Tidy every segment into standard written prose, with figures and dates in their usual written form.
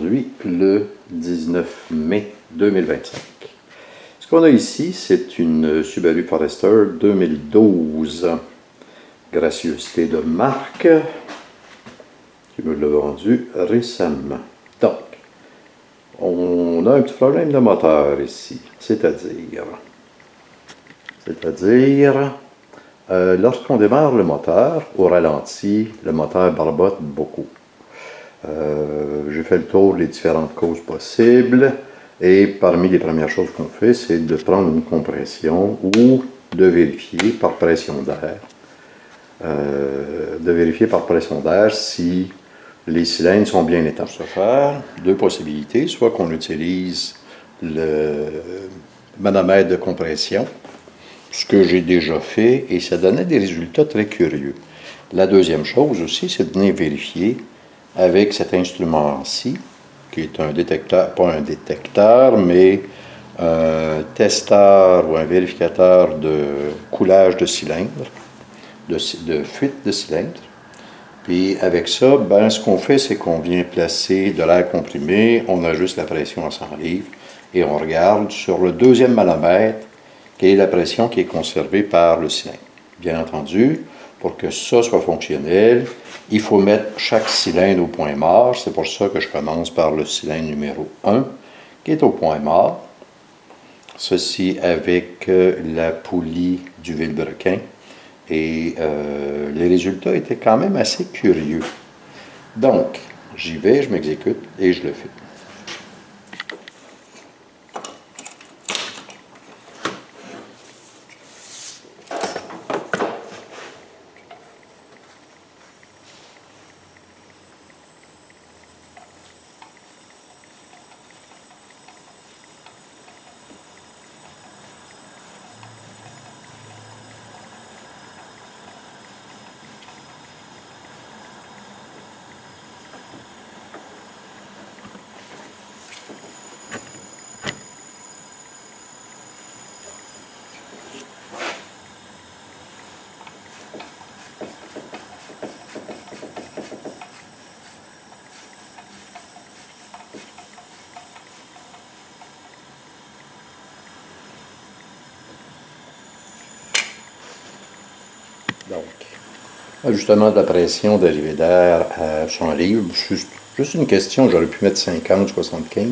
aujourd'hui le 19 mai 2025. Ce qu'on a ici, c'est une Subaru Forester 2012. Gracieuseté de marque qui me l'a vendu récemment. Donc, on a un petit problème de moteur ici, c'est-à-dire lorsqu'on démarre le moteur au ralenti, le moteur barbote beaucoup. J'ai fait le tour des différentes causes possibles et parmi les premières choses qu'on fait, c'est de prendre une compression ou de vérifier par pression d'air. Si les cylindres sont bien étanches. Ça faire deux possibilités, soit qu'on utilise le manomètre de compression, ce que j'ai déjà fait, et ça donnait des résultats très curieux. La deuxième chose aussi, c'est de venir vérifier avec cet instrument-ci, qui est un détecteur, pas un détecteur, mais un testeur ou un vérificateur de coulage de cylindre, de fuite de cylindre. Puis avec ça, ce qu'on fait, c'est qu'on vient placer de l'air comprimé, on ajuste la pression à 100 livres et on regarde sur le deuxième manomètre quelle est la pression qui est conservée par le cylindre. Bien entendu, pour que ça soit fonctionnel, il faut mettre chaque cylindre au point mort. C'est pour ça que je commence par le cylindre numéro 1, qui est au point mort. Ceci avec la poulie du vilebrequin. Et les résultats étaient quand même assez curieux. Donc, j'y vais, je m'exécute et je le fais. Donc, ajustement de la pression d'arrivée d'air à 100 livres, juste une question, j'aurais pu mettre 50, 75.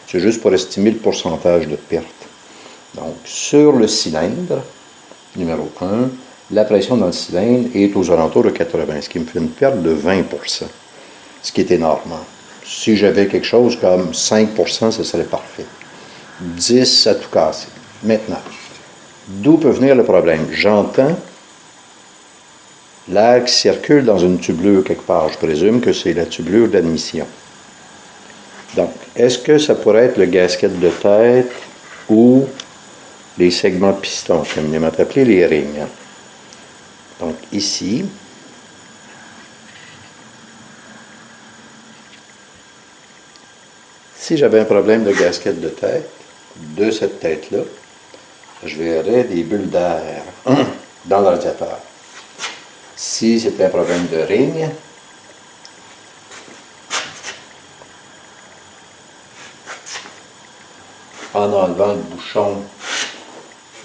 C'est juste pour estimer le pourcentage de perte. Donc, sur le cylindre, numéro 1, la pression dans le cylindre est aux alentours de 80, ce qui me fait une perte de 20%, ce qui est énorme. Si j'avais quelque chose comme 5%, ce serait parfait. 10, à tout casser. Maintenant, d'où peut venir le problème? J'entends l'air qui circule dans une tubulure quelque part. Je présume que c'est la tubulure d'admission. Donc, est-ce que ça pourrait être le gasket de tête ou les segments de piston, communément appelés les rings? Donc, ici, si j'avais un problème de gasket de tête, de cette tête-là, je verrais des bulles d'air dans le radiateur. Si c'est un problème de ring, en enlevant le bouchon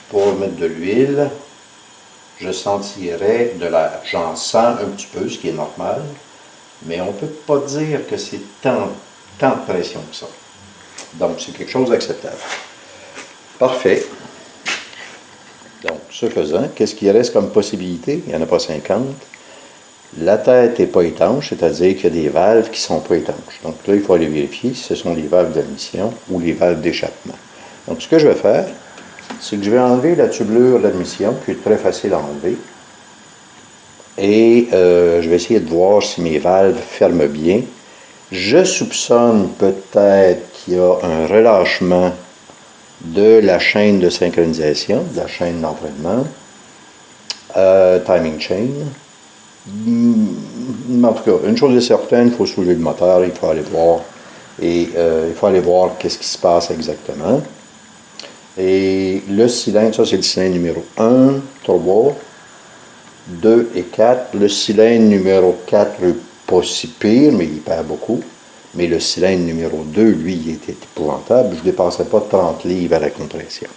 pour mettre de l'huile, je sentirais de l'air. J'en sens un petit peu, ce qui est normal, mais on ne peut pas dire que c'est tant de pression que ça. Donc, c'est quelque chose d'acceptable. Parfait. Donc, ce faisant, qu'est-ce qui reste comme possibilité? Il n'y en a pas 50. La tête n'est pas étanche, c'est-à-dire qu'il y a des valves qui ne sont pas étanches. Donc là, il faut aller vérifier si ce sont les valves d'admission ou les valves d'échappement. Donc, ce que je vais faire, c'est que je vais enlever la tubulure d'admission, qui est très facile à enlever. Et je vais essayer de voir si mes valves ferment bien. Je soupçonne peut-être qu'il y a un relâchement de la chaîne de synchronisation, de la chaîne d'entraînement, timing chain. En tout cas, une chose est certaine, il faut soulever le moteur, il faut aller voir, qu'est-ce qui se passe exactement. Et le cylindre, ça c'est le cylindre numéro 1, 3, 2 et 4. Le cylindre numéro 4 n'est pas si pire, mais il perd beaucoup. Mais le cylindre numéro 2, lui, il était épouvantable. Je ne dépassais pas 30 livres à la compression.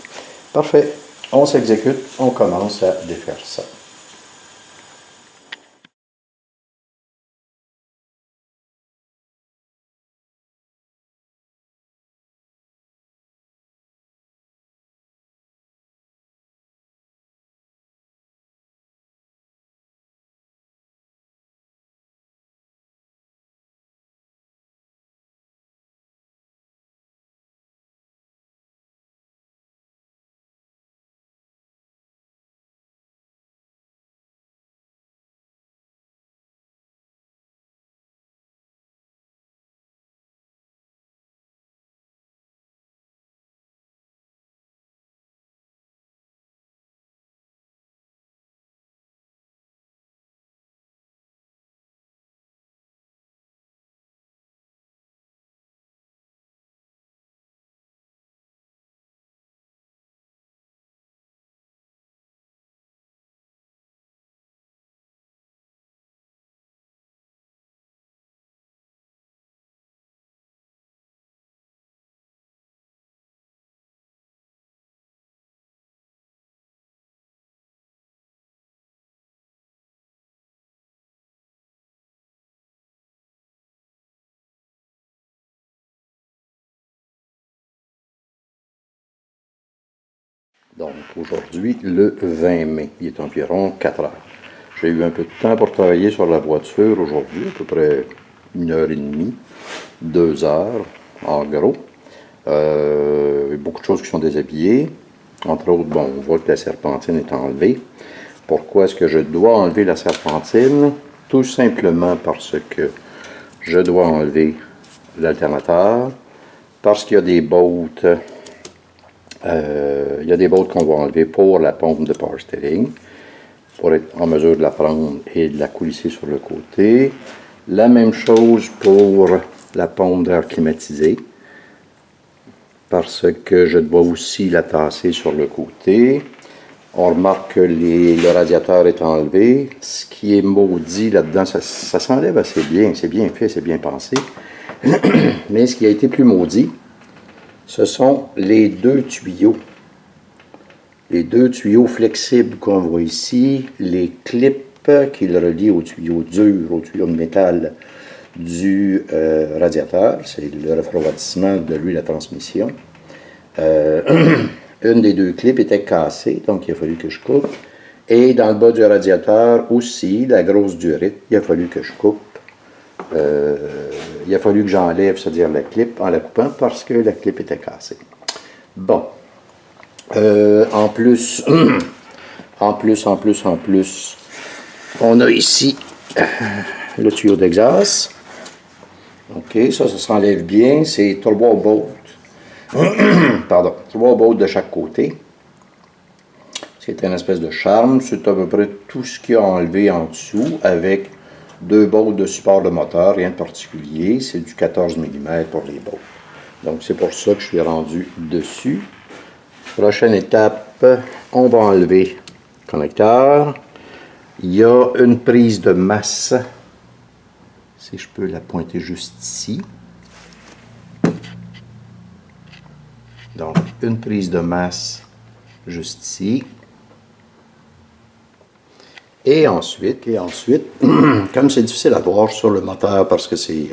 Parfait. On s'exécute, on commence à défaire ça. Donc aujourd'hui, le 20 mai, il est environ 4 heures. J'ai eu un peu de temps pour travailler sur la voiture aujourd'hui, à peu près 1 heure et demie, 2 heures en gros. Beaucoup de choses qui sont déshabillées. Entre autres, bon, on voit que la serpentine est enlevée. Pourquoi est-ce que je dois enlever la serpentine? Tout simplement parce que je dois enlever l'alternateur, parce qu'il y a des bottes. Il y a des bottes qu'on va enlever pour la pompe de power steering, pour être en mesure de la prendre et de la coulisser sur le côté. La même chose pour la pompe d'air climatisé, parce que je dois aussi la tasser sur le côté. On remarque que le radiateur est enlevé. Ce qui est maudit là-dedans, ça s'enlève assez bien, c'est bien fait, c'est bien pensé. Mais ce qui a été plus maudit, ce sont les deux tuyaux. Les deux tuyaux flexibles qu'on voit ici, les clips qui le relient au tuyau dur, au tuyau de métal du radiateur. C'est le refroidissement de l'huile à transmission. Une des deux clips était cassée, donc il a fallu que je coupe. Et dans le bas du radiateur aussi, la grosse durite, il a fallu que je coupe. Il a fallu que j'enlève, c'est-à-dire la clip, en la coupant, parce que la clip était cassée. Bon. En plus, on a ici le tuyau d'exhaust. OK, ça s'enlève bien. C'est 3 bolts. Pardon, 3 bolts de chaque côté. C'est une espèce de charme. C'est à peu près tout ce qu'il y a enlevé en dessous avec 2 bolts de support de moteur, rien de particulier. C'est du 14 mm pour les bolts. Donc c'est pour ça que je suis rendu dessus. Prochaine étape, on va enlever le connecteur. Il y a une prise de masse. Si je peux la pointer juste ici. Donc, une prise de masse juste ici. Et ensuite, comme c'est difficile à voir sur le moteur parce que c'est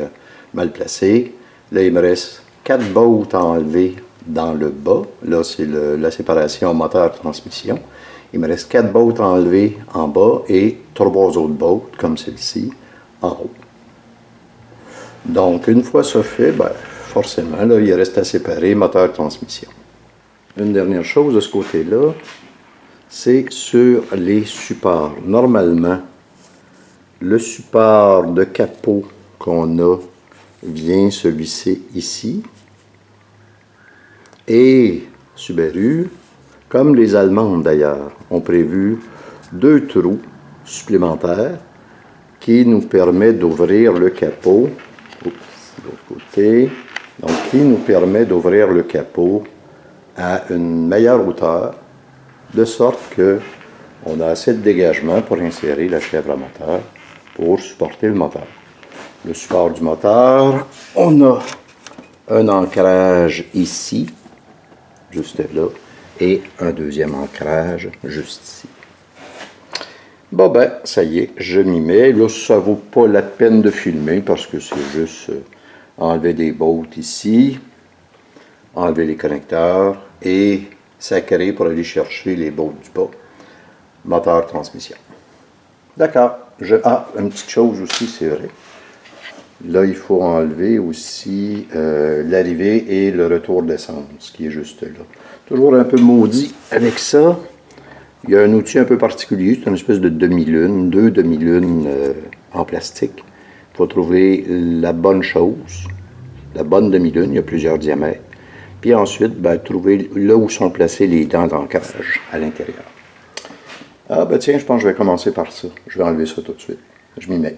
mal placé, là, il me reste 4 bolts à enlever dans le bas. Là, c'est la séparation moteur-transmission. Il me reste 4 bolts à enlever en bas et 3 autres bolts, comme celle-ci, en haut. Donc, une fois ça fait, ben, forcément, là, il reste à séparer moteur-transmission. Une dernière chose de ce côté-là, c'est sur les supports. Normalement, le support de capot qu'on a vient se visser ici. Et Subaru, comme les Allemandes d'ailleurs, ont prévu 2 trous supplémentaires qui nous permettent d'ouvrir le capot. Oups, de l'autre côté. Donc, qui nous permet d'ouvrir le capot à une meilleure hauteur, de sorte que on a assez de dégagement pour insérer la chèvre à moteur pour supporter le moteur. le support du moteur. On a un ancrage ici, juste là, et un deuxième ancrage juste ici. Bon ben, ça y est, je m'y mets. Là, ça vaut pas la peine de filmer parce que c'est juste enlever des bolts ici, enlever les connecteurs et sacrer pour aller chercher les bolts du bas. Moteur transmission. D'accord. Ah, une petite chose aussi, c'est vrai. Là, il faut enlever aussi l'arrivée et le retour d'essence, qui est juste là. Toujours un peu maudit avec ça. Il y a un outil un peu particulier, c'est une espèce de demi-lune, 2 demi-lunes en plastique. Il faut trouver la bonne chose, la bonne demi-lune, il y a plusieurs diamètres. Puis ensuite, ben, trouver là où sont placées les dents d'ancrage à l'intérieur. Ah ben tiens, je pense que je vais commencer par ça. Je vais enlever ça tout de suite. Je m'y mets.